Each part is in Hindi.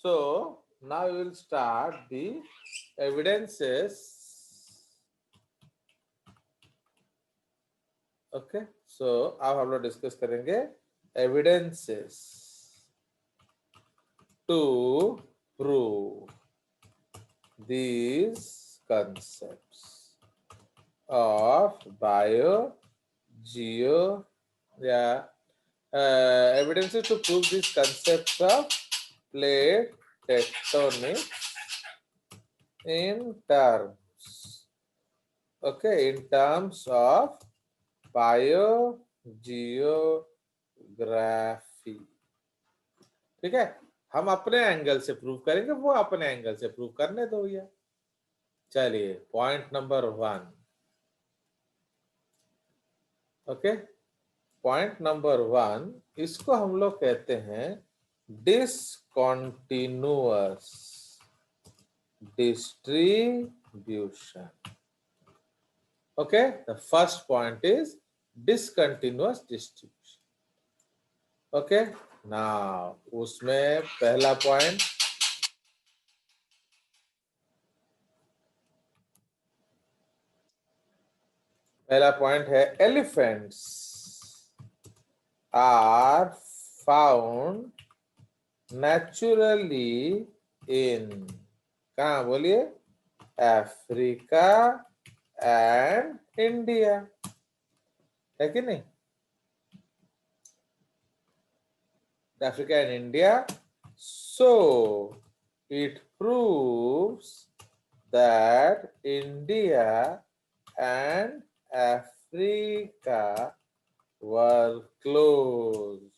So now we will start the evidences. Okay, so अब हम लोग डिस्कस करेंगे evidences to prove these concepts of bio, geo, yeah, evidences to prove these concepts of plate tectonics in terms, okay, in terms of bio, geography. ठीक है, हम अपने एंगल से प्रूव करेंगे, वो अपने एंगल से प्रूव करने दो भैया। चलिए point number 1, okay, point number 1, इसको हम लोग कहते हैं discontinuous distribution. Okay, the first point is discontinuous distribution. Okay, now उसमें पहला पॉइंट है elephants are found naturally in, कहाँ बोलिए, अफ्रीका एंड इंडिया, है कि नहीं? Africa and India. So it proves that India and Africa were close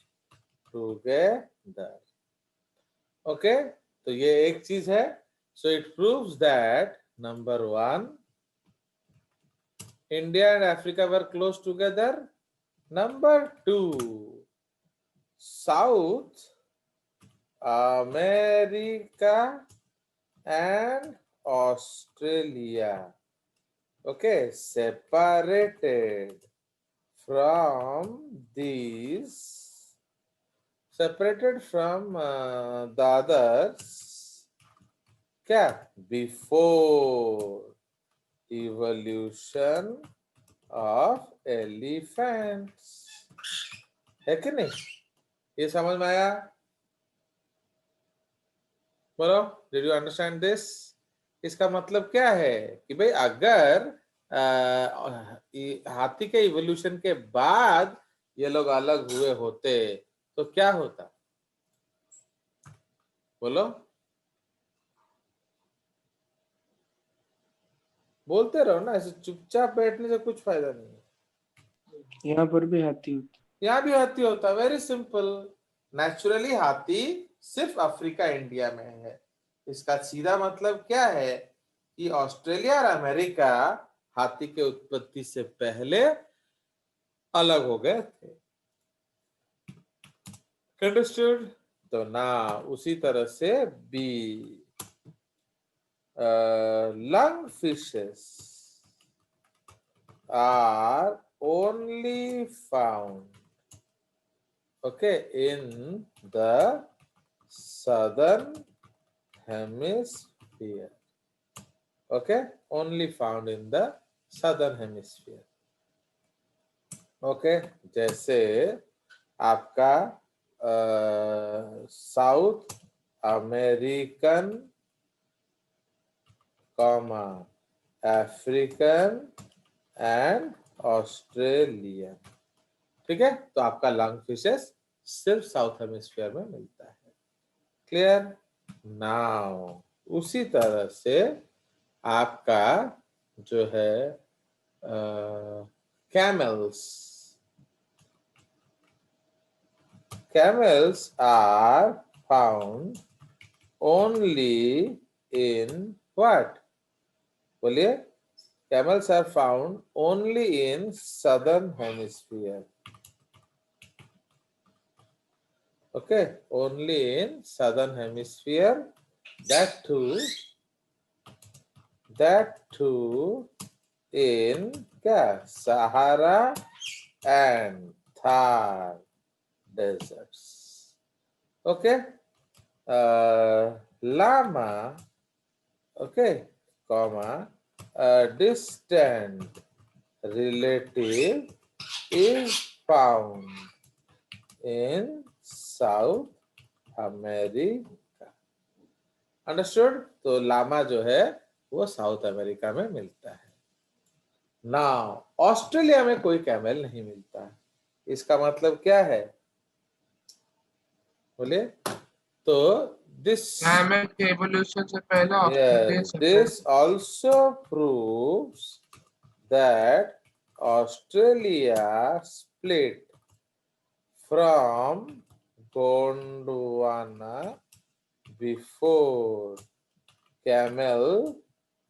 together. Okay, तो ये एक चीज है. So it proves that number 1, India and Africa were close together. Number 2, South America and Australia, okay, separated from these, separated from the others, क्या, before evolution of elephants, है कि नहीं? ये समझ में आया? बोलो, डिड यू अंडरस्टैंड दिस? इसका मतलब क्या है कि भाई अगर हाथी के इवोल्यूशन के बाद ये लोग अलग हुए होते तो क्या होता? बोलो, बोलते रहो ना, ऐसे चुपचाप बैठने से कुछ फायदा नहीं है। यहाँ पर भी हाथी होता, यहाँ भी हाथी होता, वेरी सिंपल। नेचुरली हाथी सिर्फ अफ्रीका इंडिया में है। इसका सीधा मतलब क्या है कि ऑस्ट्रेलिया और अमेरिका हाथी के उत्पत्ति से पहले अलग हो गए थे। अंडरस्टूड? तो ना उसी तरह से B, lung fishes are only found, okay, in the southern hemisphere, okay, only found in the southern hemisphere, okay, जैसे आपका south American, comma African and Australian, ठीक है? तो आपका लंग फिशेस सिर्फ साउथ हेमिस्फीयर में मिलता है। क्लियर? नाउ उसी तरह से आपका जो है camels, camels are found only in what? बोलिए, camels are found only in southern hemisphere, okay, only in southern hemisphere, that too in क्या, Sahara and Thar deserts, okay. llama, okay, comma, a distant relative is found in South America. Understood? तो लामा जो है वो साउथ अमेरिका में मिलता है। नाउ ऑस्ट्रेलिया में कोई कैमल नहीं मिलता है, इसका मतलब क्या है बोलिए? तो दिस कैमल के एवोल्यूशन से पहले ऑस्ट्रेलिया से this also proves that Australia split from Gondwana before camel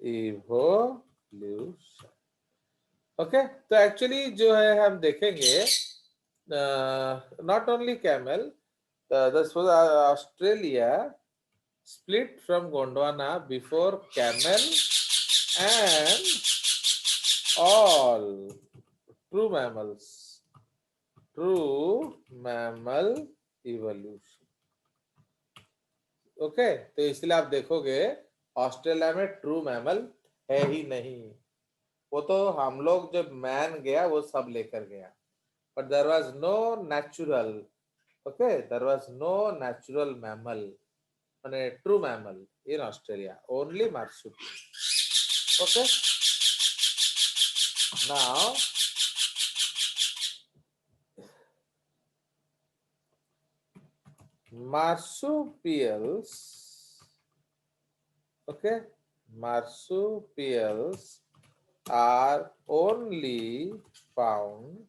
evolution. Okay, तो एक्चुअली जो है हम देखेंगे not only camel, Australia split from Gondwana before camel and all true mammal evolution. Okay, तो इसलिए आप देखोगे ऑस्ट्रेलिया में ट्रू मैमल है ही नहीं, वो तो हम लोग जब मैन गया वो सब लेकर गया, but there was no natural, okay, there was no natural mammal, माने true mammal in Australia, only marsupial. Okay, now marsupials, okay, marsupials are only found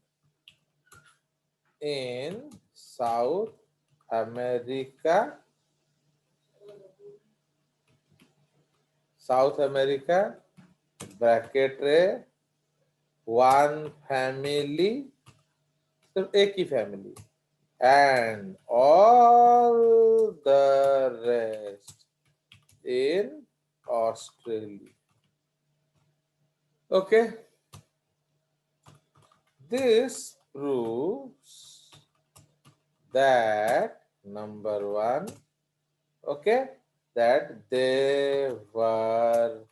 in South America, bracket रे वन फैमिली, सिर्फ एक ही फैमिली, and all the rest in Australia. Okay, this proves that number one, okay, that they were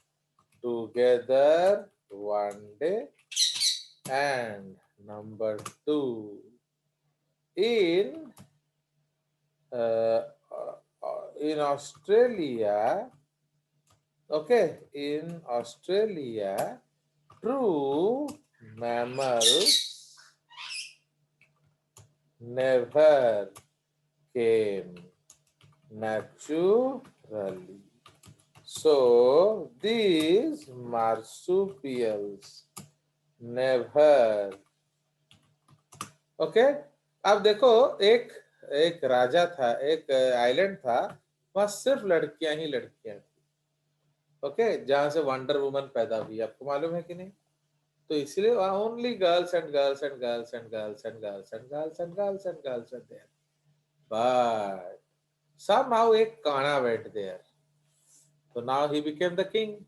together one day, and number two, in Australia, okay, in Australia, true mammals never came naturally. So these marsupials never, okay. अब देखो, एक राजा था, एक आइलैंड था, वहां सिर्फ लड़कियां ही लड़कियां थी, ओके, जहां से वंडर वुमन पैदा हुई, आपको मालूम है कि नहीं? तो इसलिए वहां only girls and girls and girls and girls and girls and girls and girls and girls and there, but somehow एक काना went there, so now he became the king.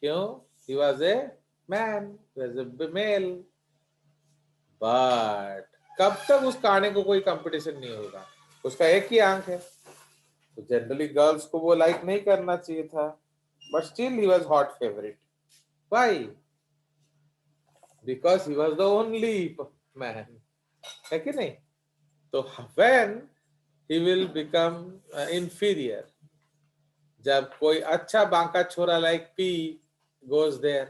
क्यों? He was a man, he was a male, but कब तक उस काने को कोई कंपटीशन नहीं होगा, उसका एक ही आंख है, तो जनरली गर्ल्स को वो लाइक नहीं करना चाहिए था, but still he was hot favourite. Why? Because he was the only man, है कि नहीं? तो when he will become inferior, जब कोई अच्छा बांका छोरा लाइक पी गोज देयर,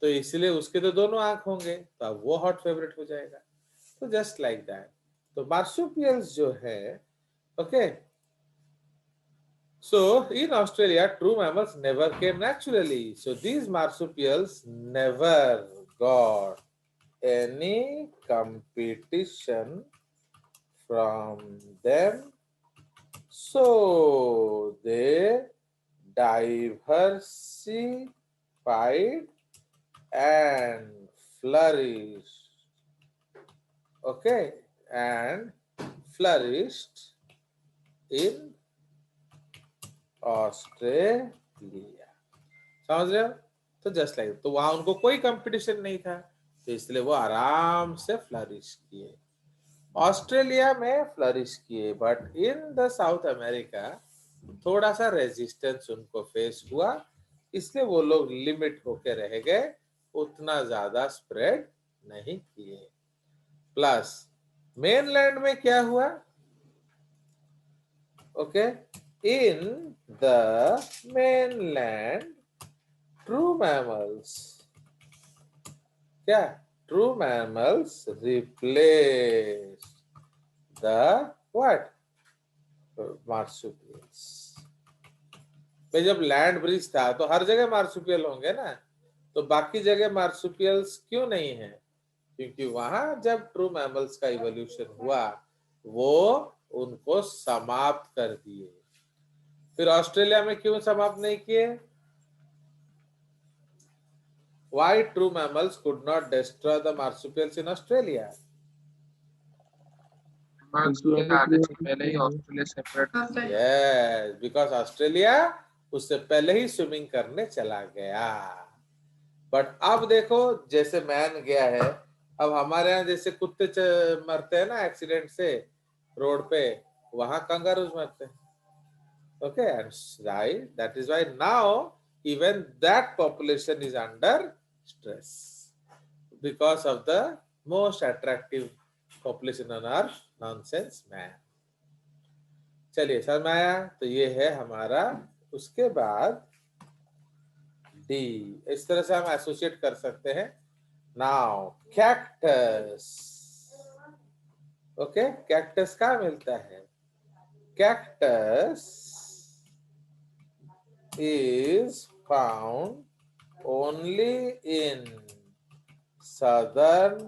तो इसलिए उसके तो दोनों आंख होंगे, तो अब वो हॉट फेवरेट हो जाएगा. तो जस्ट लाइक दैट, तो मार्सुपियल्स जो है, okay, so in Australia true mammals never came naturally, so these marsupials never got any competition from them, so they diversified and flourished, okay, and flourished in Australia. समझ रहे हो? तो जस्ट लाइक, तो वहां उनको कोई कंपटीशन नहीं था, तो इसलिए वो आराम से फ्लरिश किए. ऑस्ट्रेलिया में फ्लरिश किए, but in the south America थोड़ा सा रेजिस्टेंस उनको फेस हुआ, इसलिए वो लोग लिमिट होके रह गए, उतना ज्यादा स्प्रेड नहीं किए। प्लस मेनलैंड में क्या हुआ? Okay, in the mainland true mammals, क्या true mammals replace the what marsupials. भाई जब लैंड ब्रिज था तो हर जगह मार्सुपियल होंगे ना, तो बाकी जगह मार्सुपियल्स क्यों नहीं है? क्योंकि वहां जब ट्रू मैमल्स का इवोल्यूशन हुआ वो उनको समाप्त कर दिए। फिर ऑस्ट्रेलिया में क्यों समाप्त नहीं किए? Why true mammals could not destroy the marsupials in Australia? मार्स क्योंकि के वहाँ पे आने से पहले ही प्रिया Australia separate. Yes, because Australia उससे पहले ही स्विमिंग करने चला गया। बट अब देखो, जैसे मैन गया है, अब हमारे यहाँ जैसे कुत्ते मरते हैं ना एक्सीडेंट से रोड पे, वहां कंगारूज मरते हैं। Okay, and right, that is why now even that population is under stress because of the most attractive population on earth, nonsense man. चलिए समझ में आया? तो ये है हमारा। उसके बाद डी, इस तरह से हम एसोसिएट कर सकते हैं। Now cactus. ओके, कैक्टस कहाँ मिलता है? Cactus is found only in southern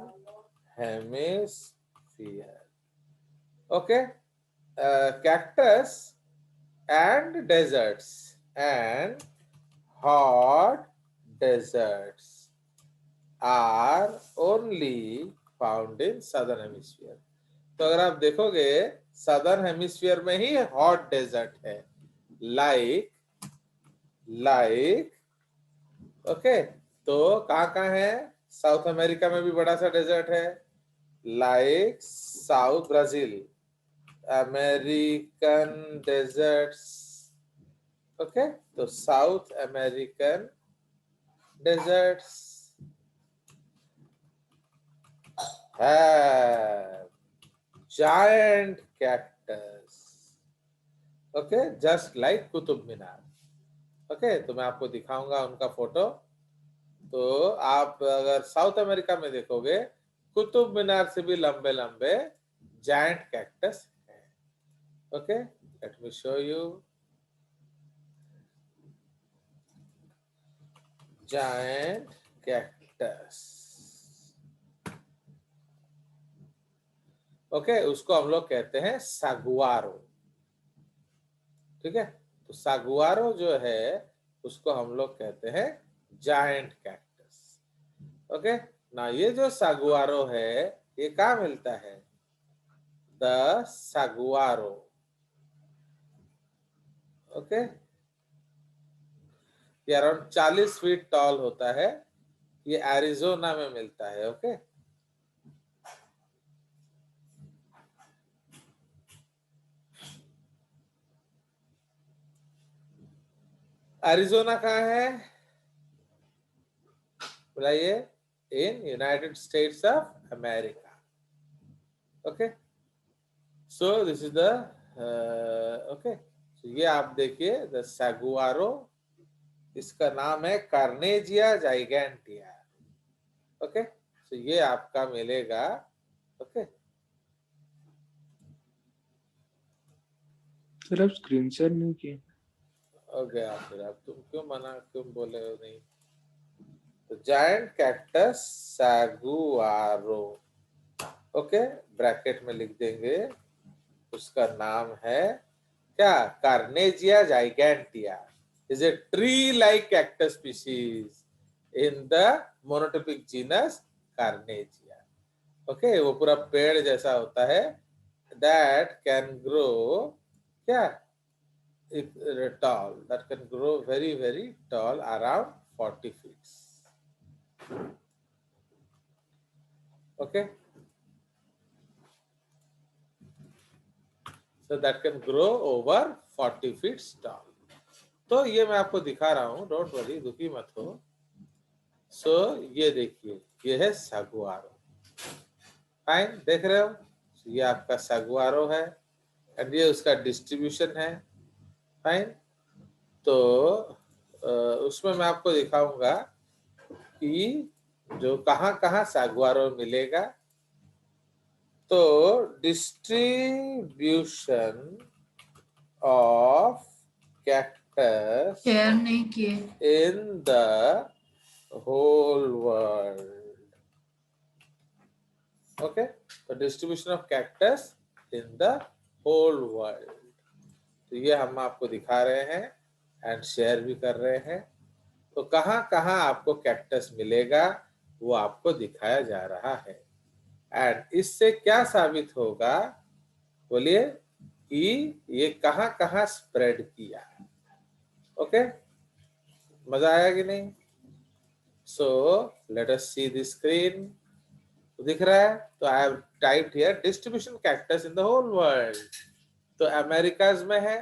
hemisphere. Okay, cactus and deserts and hot deserts are only found in southern hemisphere. तो अगर आप देखोगे सदर्न हेमिस्फीयर में ही हॉट डेजर्ट है, लाइक ओके। तो कहाँ कहाँ है? साउथ अमेरिका में भी बड़ा सा डेजर्ट है, like south Brazil, American deserts. Okay, तो south American deserts have giant cactus, okay, just like Qutub Minar. Okay, तो मैं आपको दिखाऊंगा उनका फोटो। तो आप अगर साउथ अमेरिका में देखोगे, कुतुब मीनार से भी लंबे लंबे जायंट कैक्टस हैं। Okay, let me show you giant cactus. Okay, उसको हम लोग कहते हैं सागुआरो। ठीक है, तो सागुआरो जो है उसको हम लोग कहते हैं जायंट कैक्टस। ओके, ना ये जो सागुआरो है ये कहाँ मिलता है? द सागुआरो, ओके, ये अराउंड 40 फीट टॉल होता है। ये एरिजोना में मिलता है। ओके, एरिजोना कहाँ है बताइए? In United states of America. Okay, so this is the okay, ये आप देखिए द सैगुआरो, इसका नाम है कार्नेजिया जाइगेंटिया। ओके, तो ये आपका मिलेगा। ओके, सर आप स्क्रीन शेयर नहीं किए? हो गया। फिर अब तुम क्यों मना, क्यों बोले हो नहीं? तो giant cactus saguaro, okay, bracket में लिख देंगे, उसका नाम है क्या? Carnegiea gigantea is a tree like cactus species in the monotypic genus Carnegiea. Okay, वो पूरा पेड़ जैसा होता है, दैट कैन ग्रो क्या tall, that can grow very very tall, around 40 feet. Okay, so that can grow over 40 feet tall. तो ये मैं आपको दिखा रहा हूँ, डोंट वरी, दुखी मत हो। सो ये देखिए, ये है सागुआरो। फाइन, देख रहे हो, ये आपका सागुआरो है एंड ये उसका डिस्ट्रीब्यूशन है। फाइन, तो उसमें मैं आपको दिखाऊंगा कि जो कहाँ सागुआरो मिलेगा। तो डिस्ट्रीब्यूशन ऑफ कैक्टस शेयर नहीं किए। in the whole world. Okay, the distribution of cactus in the whole world. तो ये हम आपको दिखा रहे हैं एंड शेयर भी कर रहे हैं। तो कहाँ आपको कैक्टस मिलेगा वो आपको दिखाया जा रहा है। एंड इससे क्या साबित होगा, बोलिए, कि ये कहाँ स्प्रेड किया। ओके, मजा आया कि नहीं? So let us see the screen. दिख रहा है? तो I have typed here distribution cactus in the whole world. तो अमेरिकाज में है,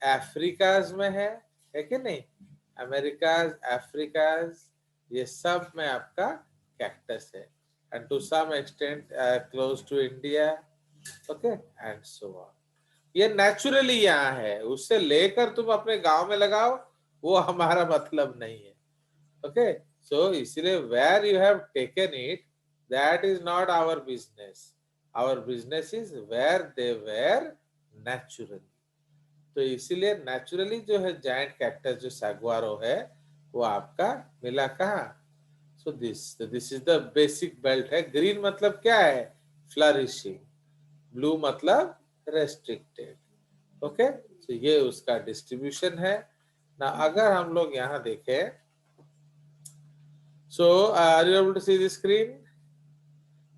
अफ्रीकाज में है कि नहीं? अमेरिकाज, अफ्रीकाज, ये सब में आपका कैक्टस है and to some extent close to India. Okay, and so on. ये नेचुरली यहाँ है, उससे लेकर तुम अपने गांव में लगाओ वो हमारा मतलब नहीं है। ओके, सो इसलिए where you have taken it, that is not our business. Our business is where they were naturally. तो इसीलिए नेचुरली जो है जायंट कैक्टस जो सैगुआरो है वो आपका मिला कहाँ? सो this is the basic belt है। ग्रीन मतलब क्या है? फ्लरिशिंग। ब्लू मतलब रेस्ट्रिक्टेड। ओके, तो ये उसका डिस्ट्रीब्यूशन है ना। अगर हम लोग यहाँ देखें, so are you able to see the screen?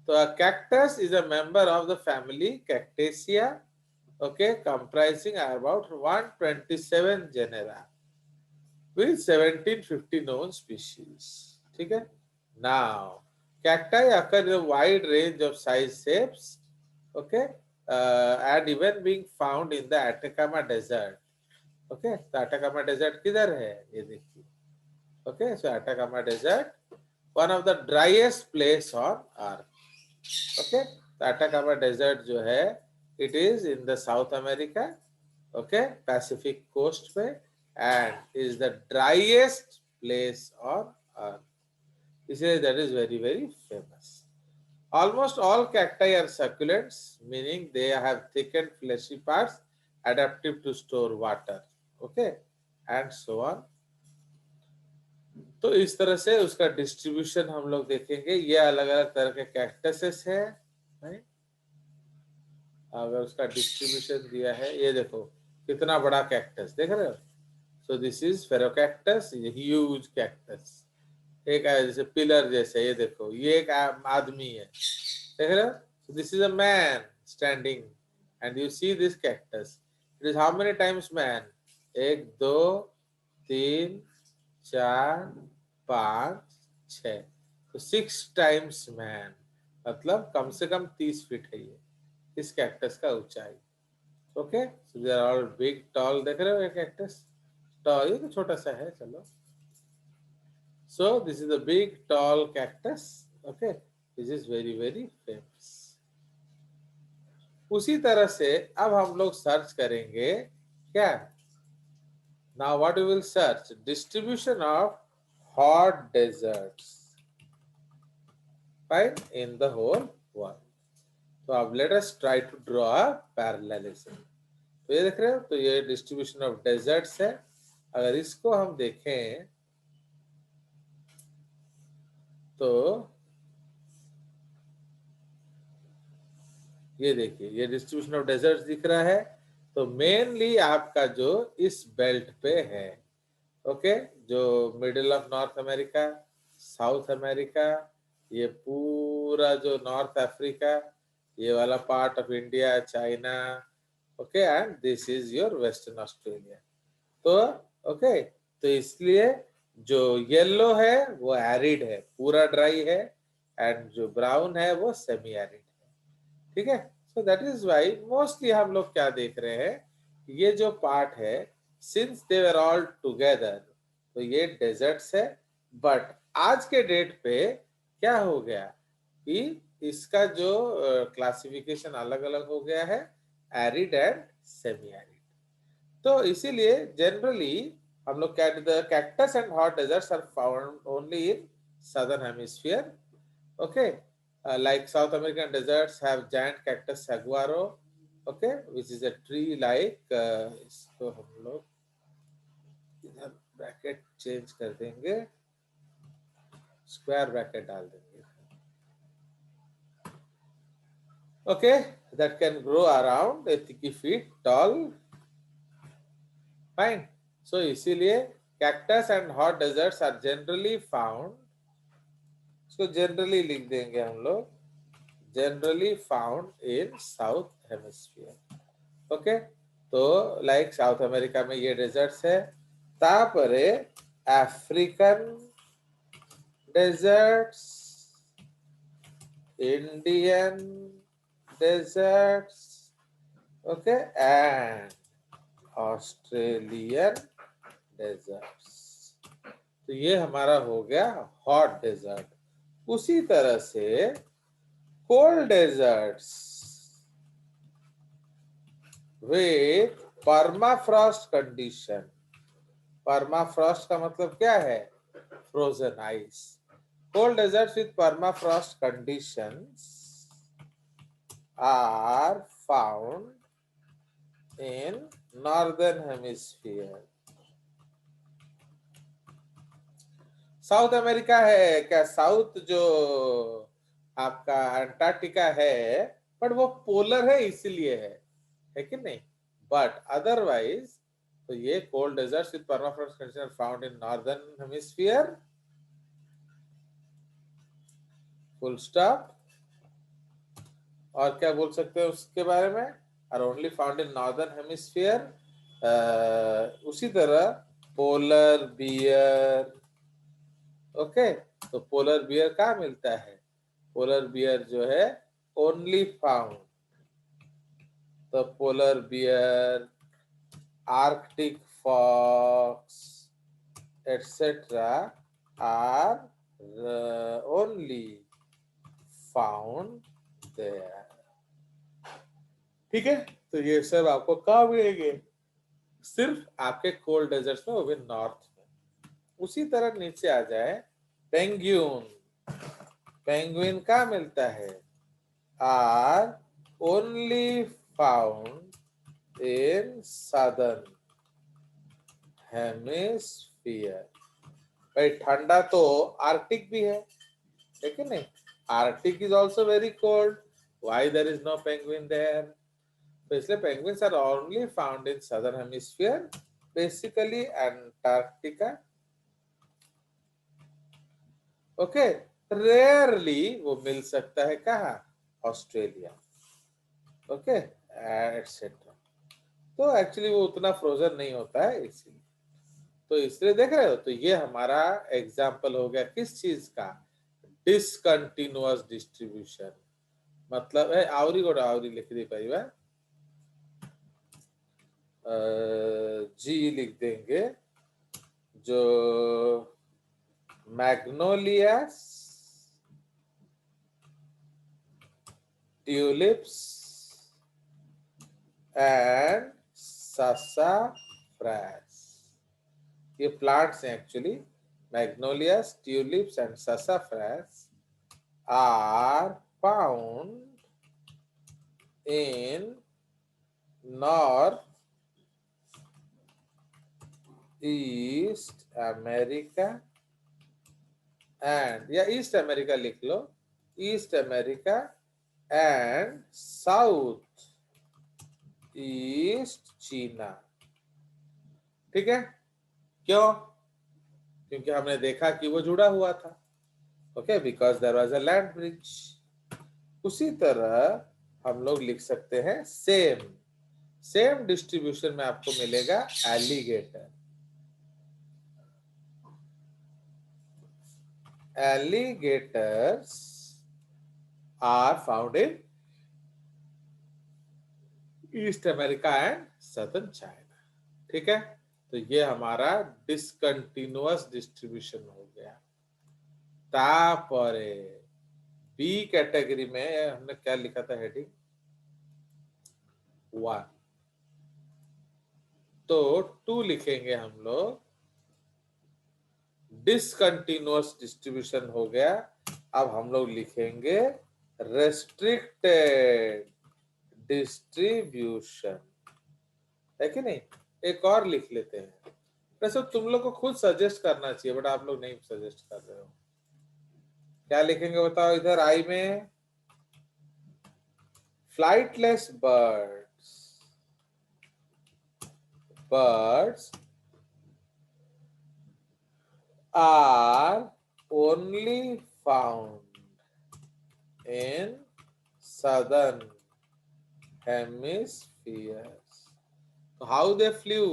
So a cactus is a member of the family Cactaceae, okay, comprising about 127 genera with 1750 known species. ठीक है? Now, cacti occur in a wide range of size, shapes, okay, and even being found in the Atacama Desert. Okay, तो Atacama Desert किधर है? ये देखिए. Okay, so Atacama Desert, one of the driest place on earth. Okay, the Atacama Desert जो है, it is in the South America, okay, Pacific coast पे, and is the driest place on earth. इसलिए that is very very famous. Almost all cacti are succulents, meaning they have thickened fleshy parts adaptive to store water. Okay, and so on. तो इस तरह से उसका डिस्ट्रीब्यूशन हम लोग देखेंगे। ये अलग अलग तरह के कैक्टसेस है, नहीं? अगर उसका डिस्ट्रीब्यूशन दिया है, ये देखो कितना बड़ा कैक्टस, देख रहे हो? So this is ferocactus, huge cactus. एक जैसे पिलर जैसे, ये देखो, ये एक आदमी है, देख रहे हो? So this is a man standing and you see this cactus. It is how many times man? 1 2 3 4 5 6, तो 6 टाइम्स मैन, मतलब कम से कम 30 फीट है ये इस कैक्टस का ऊंचाई। Okay, so they are all big tall, देख रहे हो ये कैक्टस टॉल, ये तो छोटा सा है, चलो। So this is a big tall cactus. Okay, this is very very famous. उसी तरह से अब हम लोग सर्च करेंगे क्या? Now what we will search? Distribution of hot deserts, right, in the whole world. तो अब let us try to draw a parallelism. तो ये देख रहे हो, तो ये distribution of deserts है। अगर इसको हम देखें तो ये देखिए, ये डिस्ट्रीब्यूशन ऑफ डेजर्ट्स दिख रहा है। तो मेनली आपका जो इस बेल्ट पे है, ओके, जो middle of north America, south America, ये पूरा जो नॉर्थ अफ्रीका, ये वाला part of India, China, okay, and this is your western Australia. तो ओके, तो इसलिए जो येलो है वो एरिड है, पूरा ड्राई है, एंड जो ब्राउन है वो सेमी एरिड है। ठीक है, So that is why mostly हम लोग क्या देख रहे हैं, ये जो पार्ट है, since they were all together, तो ये डेजर्ट्स है. बट आज के डेट पे क्या हो गया कि इसका जो क्लासिफिकेशन अलग अलग हो गया है, एरिड एंड सेमी एरिड. तो इसीलिए जनरली हम लोग cactus and hot deserts are found only in southern hemisphere. Okay, like South American deserts have giant cactus saguaro, okay, which is a tree like इसको हम लोग इधर ब्रैकेट चेंज कर देंगे, स्क्वायर ब्रैकेट डाल देंगे. Okay, that can grow around 80 feet tall. Fine. So इसीलिए cactus and hot deserts are generally found, इसको generally लिख देंगे हम लोग, generally found in South Hemisphere. Okay, तो लाइक साउथ अमेरिका में ये डेजर्ट्स है. तापरे African deserts, Indian deserts, okay, and Australian deserts. तो ये हमारा हो गया हॉट डेजर्ट. उसी तरह से cold deserts with permafrost condition. permafrost का मतलब क्या है? frozen ice. cold deserts with permafrost conditions are found in northern hemisphere. South America है क्या? साउथ जो आपका अंटार्कटिका है, बट वो पोलर है इसलिए है कि नहीं. बट अदरवाइज तो ये cold deserts with permafrost condition found in northern hemisphere, full stop. और क्या बोल सकते हैं उसके बारे में? Are only found in northern hemisphere. उसी तरह पोलर बियर. ओके, तो पोलर बियर कहाँ मिलता है? पोलर बियर जो है only found, the polar bear, Arctic fox, etc. are only found there. ठीक है, तो ये सब आपको कहाँ मिलेंगे? सिर्फ आपके कोल्ड डेजर्ट्स में, वो भी नॉर्थ में. उसी तरह नीचे आ जाए, पेंगुइन. पेंगुइन कहाँ मिलता है? Are only found in southern hemisphere. भाई ठंडा तो आर्कटिक भी है कि नहीं? Arctic is also very cold. Why there is no penguin there? तो इसलिए penguins are only found in southern hemisphere, basically Antarctica. Okay, rarely वो मिल सकता है कहाँ? ऑस्ट्रेलिया. Okay, etcetera. तो एक्चुअली वो उतना फ्रोजन नहीं होता है इसीलिए. तो इसलिए देख रहे हो, तो ये हमारा एग्जाम्पल हो गया किस चीज का? Discontinuous distribution. मतलब है आवरी को आवरी लिख दी पाई बा, जी लिख देंगे. जो मैग्नोलियास, ट्यूलिप्स एंड sassafras, ये प्लांट्स हैं actually. Magnolias, tulips and sassafras are found in North East America and, या ईस्ट अमेरिका लिख लो, east America and south east China. ठीक है, क्यों? क्योंकि हमने देखा कि वो जुड़ा हुआ था. Okay, because there was a land bridge. उसी तरह हम लोग लिख सकते हैं सेम डिस्ट्रीब्यूशन में आपको मिलेगा alligator. Alligators are found in east America and southern China. ठीक है, तो ये हमारा डिसकंटिन्यूअस डिस्ट्रीब्यूशन हो गया। तापरे बी कैटेगरी में हमने क्या लिखा था हेडिंग 1, तो 2 लिखेंगे हम लोग, डिसकंटिन्यूअस डिस्ट्रीब्यूशन हो गया। अब हम लोग लिखेंगे रेस्ट्रिक्टेड डिस्ट्रीब्यूशन, है कि नहीं? एक और लिख लेते हैं। वैसे तुम लोग को खुद सजेस्ट करना चाहिए, बट आप लोग नहीं सजेस्ट कर रहे हो। क्या लिखेंगे बताओ इधर आई में? Flightless birds are only found in southern hemispheres. So how they flew?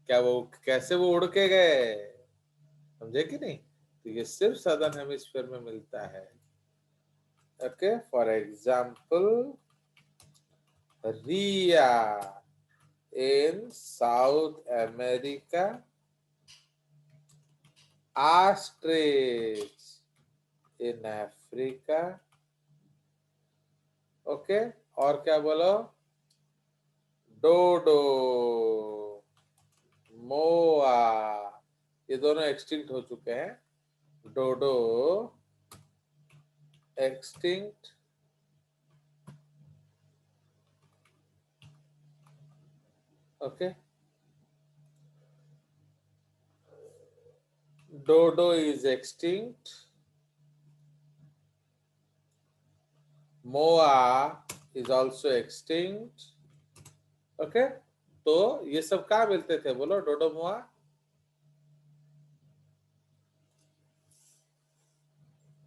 क्या वो कैसे वो उड़ के गए, समझे कि नहीं? तो ये सिर्फ सदर्न हेमिस्फीयर में मिलता है। Okay, for example rhea in South America, ostrich in Africa, okay, और क्या बोलो? डोडो, मोआ, ये दोनों एक्सटिंक्ट हो चुके हैं। Dodo extinct, okay, dodo is extinct, moa is also extinct. Okay, तो ये सब कहाँ मिलते थे बोलो? डोडो मोआ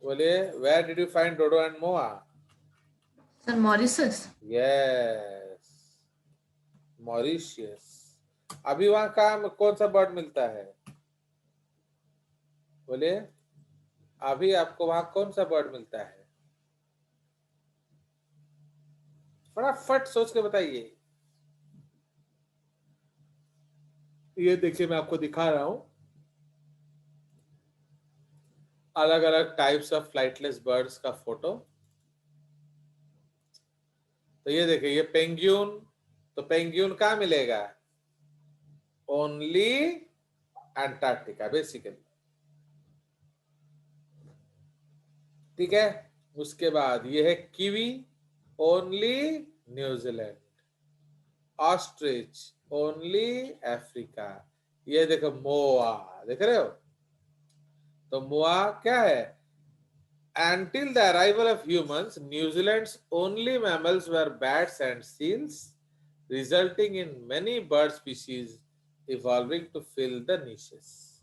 बोलिए, where did you find dodo and moa? Sir Mauritius. Yes, Mauritius. अभी वहां कहाँ कौन सा बर्ड मिलता है बोलिए? अभी आपको वहां कौन सा बर्ड मिलता है? फटाफट सोच के बताइए। ये देखिए, मैं आपको दिखा रहा हूं अलग अलग टाइप्स ऑफ फ्लाइटलेस बर्ड्स का फोटो। तो ये देखिए, ये पेंगुइन, तो पेंगुइन कहाँ मिलेगा? Only Antarctica basically. ठीक है, उसके बाद ये है kiwi, only New Zealand. Ostrich only Africa. ये देखो मोआ, देख रहे हो? तो मोआ क्या है? Until the arrival of humans, New Zealand's only mammals were bats and seals, resulting in many bird species evolving to fill the niches.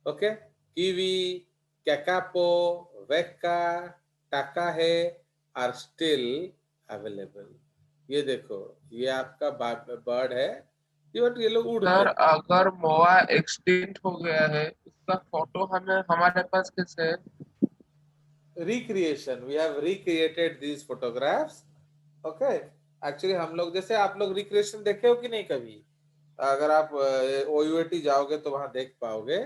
Okay, kiwi, kakapo, weka, takahe are still available. ये देखो, ये आपका बर्ड है, ये लोग उड़ते सर हैं। अगर मोआ एक्सटिंक्ट हो गया है, उसका फोटो हमें हमारे पास कैसे है? Recreation, we have recreated these photographs. Okay, actually हम लोग, जैसे आप लोग रिक्रिएशन देखे हो कि नहीं कभी? अगर आप OUAT जाओगे तो वहां देख पाओगे।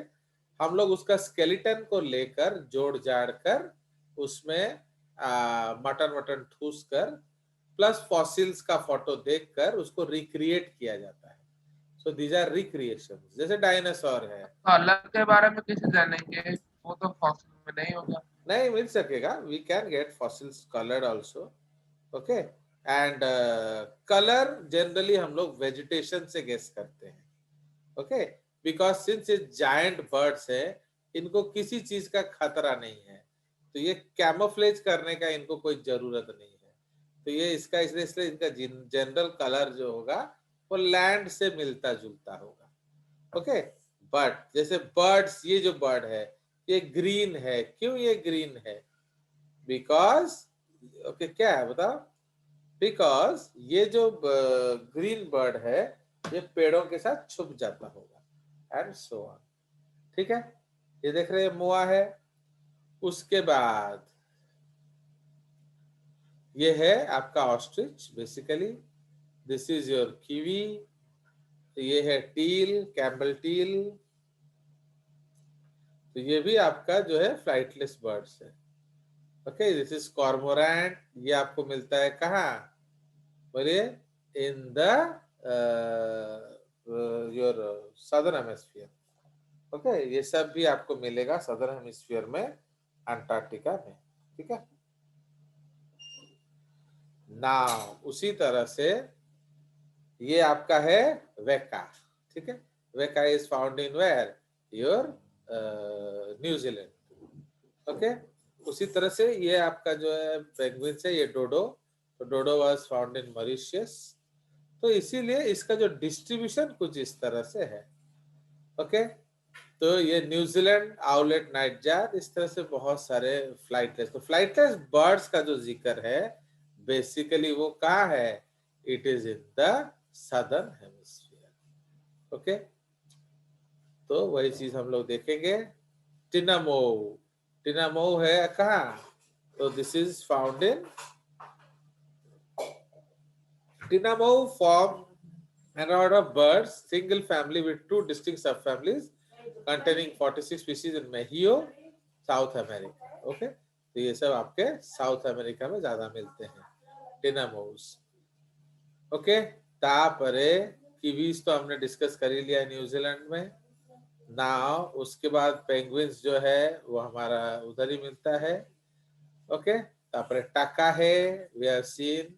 हम लोग उसका स्केलेटन को लेकर जोड़ जाड़ कर उसमें मटन वटन ठूस कर प्लस फॉसिल्स का फोटो देखकर उसको रिक्रिएट किया जाता है। So these are recreation. जैसे डायनासोर है, कलर के बारे में कैसे जानेंगे? वो तो फॉसिल में नहीं होगा। नहीं मिल सकेगा। We can get fossils coloured also. Okay, and colour generally हम लोग वेजिटेशन से गेस करते हैं। ओके, बिकॉज सिंस ये जायंट बर्ड्स है, इनको किसी चीज का खतरा नहीं है, तो ये कैमोफ्लेज करने का इनको कोई जरूरत नहीं है। तो ये इसका इसलिए इनका जनरल कलर जो होगा वो लैंड से मिलता जुलता होगा। ओके, बट जैसे बर्ड्स, ये जो बर्ड है ये ग्रीन है। क्यों ये ग्रीन है? बिकॉज ओके, क्या है बताओ? बिकॉज ये जो ग्रीन बर्ड है ये पेड़ों के साथ छुप जाता होगा एंड सो ऑन। ठीक है, ये देख रहे हैं मोआ है। उसके बाद ये है आपका ostrich basically. This is your kiwi, ये है टील, कैम्बल टील, तो ये भी आपका जो है फ्लाइटलेस बर्ड्स है। ओके, दिस इज कॉर्मोरेंट, ये आपको मिलता है कहाँ, बोलिए, in the your southern hemisphere. Okay, ये सब भी आपको मिलेगा सदर्न हेमिस्फीयर में, अंटार्कटिका में, ठीक है। नाउ उसी तरह से ये आपका है वेका, ठीक है। Weka is found in where, your New Zealand. Okay, उसी तरह से ये आपका जो है पेंगुइन है, ये डोडो, तो डोडो वाज फाउंड इन मॉरिशस। तो इसीलिए इसका जो डिस्ट्रीब्यूशन कुछ इस तरह से है। ओके, तो ये न्यूजीलैंड आउलेट नाइटजार, इस तरह से बहुत सारे फ्लाइटलेस, तो फ्लाइटलेस बर्ड्स का जो जिक्र है बेसिकली वो कहाँ है, it is in the southern hemisphere. Okay, तो वही चीज हम लोग देखेंगे। टिनामो, टिनामो है कहाँ, तो this is found in tinamou form an order of birds, single family with two distinct subfamilies containing 46 species in Mexico, South America. Okay, तो ये सब आपके साउथ अमेरिका में ज्यादा मिलते हैं टिनामोस। ओके, तापरे कीवीज तो हमने डिस्कस कर ही लिया न्यूजीलैंड में। नाउ उसके बाद पेंगुइन्स जो है वो हमारा उधर ही मिलता है। ओके, तापरे टाका है, we have seen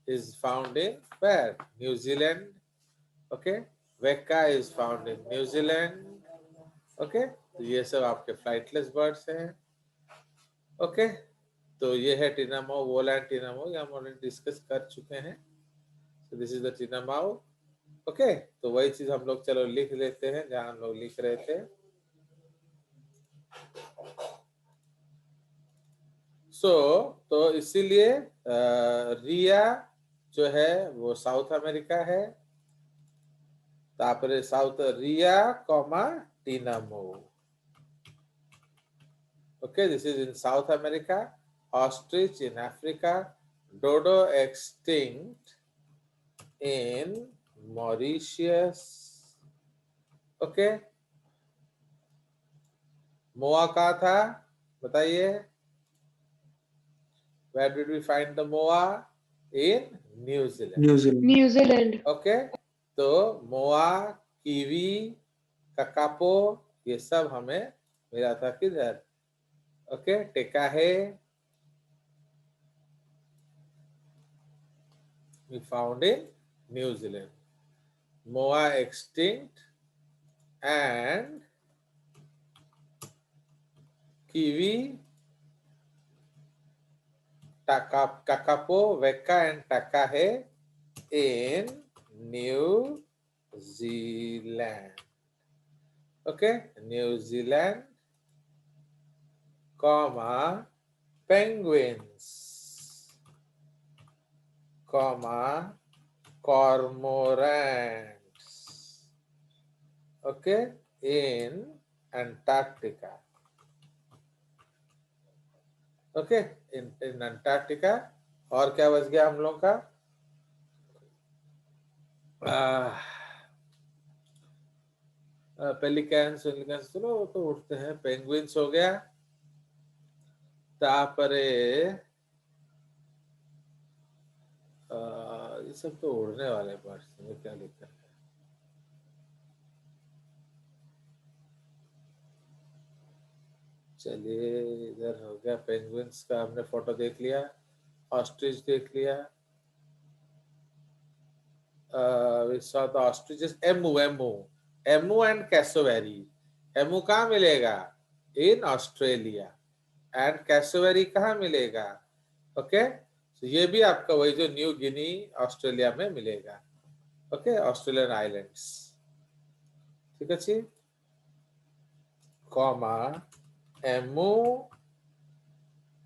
is found in where, New Zealand. Okay, Weka is found in New Zealand. Okay, तो ये सब आपके फ्लाइटलेस बर्ड्स हैं। ओके, तो ये है टिनामो, वोलैंड टिनामो, ये हम ऑलरेडी डिस्कस कर चुके हैं। So this is the tinamou. Okay, तो वही चीज हम लोग चलो लिख लेते हैं जहां हम लोग लिख रहे थे। तो इसीलिए रिया जो है वो साउथ अमेरिका है, तापरे साउथ रिया comma tinamou. Okay, this is in South America, ostrich in Africa, dodo extinct in Mauritius. Okay, मोआ कहाँ था बताइए, where did we find the moa? In New Zealand. New Zealand. New Zealand. Okay, तो मोआ, कीवी, ककापो, ये सब हमें मिला था किधर, ओके, टेका है, we found in New Zealand. Moa extinct and kiwi, kakapo, weka and takahe in New Zealand. Okay, New Zealand, comma, penguins, comma, cormorants. Okay, in Antarctica. Okay, in Antarctica. और क्या बच गया हम लोग का, पेलिकन्स, चलो वो तो उड़ते हैं, पेंगुइन्स हो गया, तापरे ये सब तो उड़ने वाले बर्ड्स में क्या लिखा है, चलिए इधर हो गया, पेंगुइन्स का हमने फोटो देख लिया, ऑस्ट्रिच देख लिया, we saw the ostriches, emu and cassowary। emu कहाँ मिलेगा, इन ऑस्ट्रेलिया, एंड कैसोवेरी कहाँ मिलेगा, ओके, तो ये भी आपका वही जो न्यू गिनी ऑस्ट्रेलिया में मिलेगा। ओके, ऑस्ट्रेलियन आइलैंड्स, ठीक है जी, comma, emu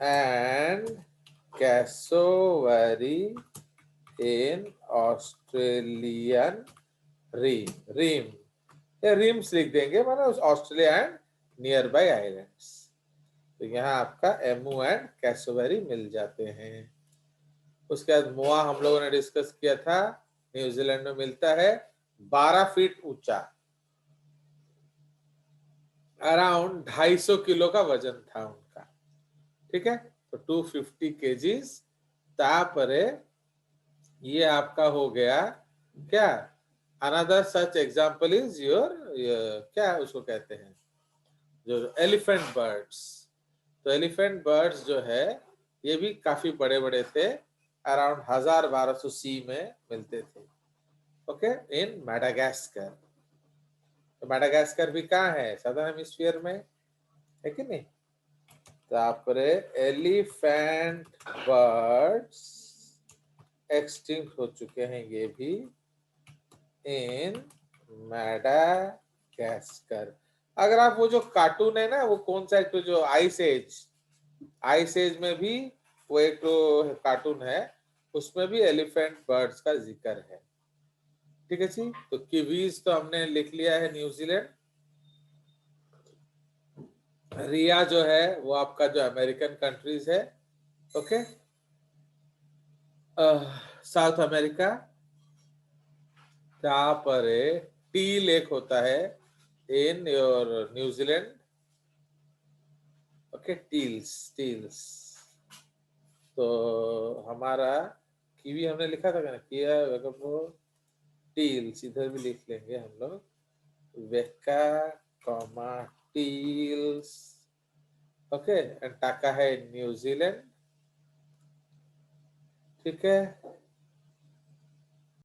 and cassowary in Australian realm, या रिम्स लिख देंगे, मतलब Australia and nearby islands. तो यहाँ आपका एमू एंड कैसोवेरी मिल जाते हैं। उसके बाद मोआ हम लोगों ने डिस्कस किया था, न्यूजीलैंड में मिलता है, 12 फीट ऊंचा, अराउंड 250 किलो का वजन था उनका। ठीक है, तो 250 केजीज। तापरे ये आपका हो गया क्या, another such example is your, क्या उसको कहते हैं, जो एलिफेंट बर्ड्स। तो एलिफेंट बर्ड्स जो है ये भी काफी बड़े बड़े थे, अराउंड 1200 सी में मिलते थे। ओके, इन मैडागास्कर। तो मैडागास्कर भी कहाँ है, सदर्न हेमिस्फीयर में, है कि नहीं। तापरे एलिफेंट बर्ड्स एक्सटिंक्ट हो चुके हैं ये भी इन मैडागास्कर। अगर आप वो जो कार्टून है ना, वो कौन सा एक तो जो आइस एज में भी वो एक तो कार्टून है, उसमें भी एलिफेंट बर्ड्स का जिक्र है। ठीक है जी, तो किवीज तो हमने लिख लिया है न्यूजीलैंड। रिया जो है वो आपका जो अमेरिकन कंट्रीज है। ओके, साउथ अमेरिका, जहां पर टी लेक होता है इन योर न्यूजीलैंड। ओके, टील्स टील्स। तो हमारा कीवी हमने लिखा था ना, किया वो टील्स, इधर भी लिख लेंगे हम लोग, वेका कॉमा टील्स। ओके, एंड टाका है न्यूजीलैंड। ठीक है,